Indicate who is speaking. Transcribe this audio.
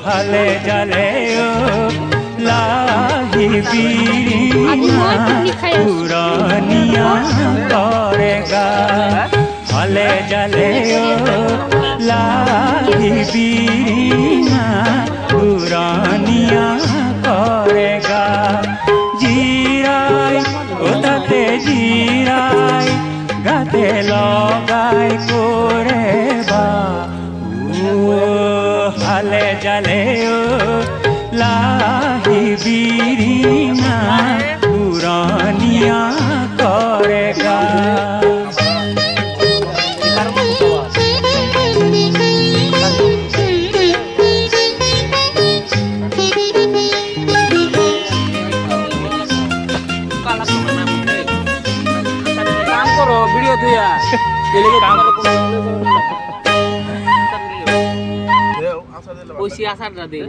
Speaker 1: হালে জালে ও লাহি বিড়িনা পুরানিয়া করেগা হালে জালে ও লাহি বিড়িনা পুরানিয়া করেগা জিরাই ওটাতে জিরাই গাতে লগাই করে বা হালে জালে ও লাহি বিড়িনা পুরানিয়া করেগা
Speaker 2: ভিডিও দিয়া পয়সা আসার না দে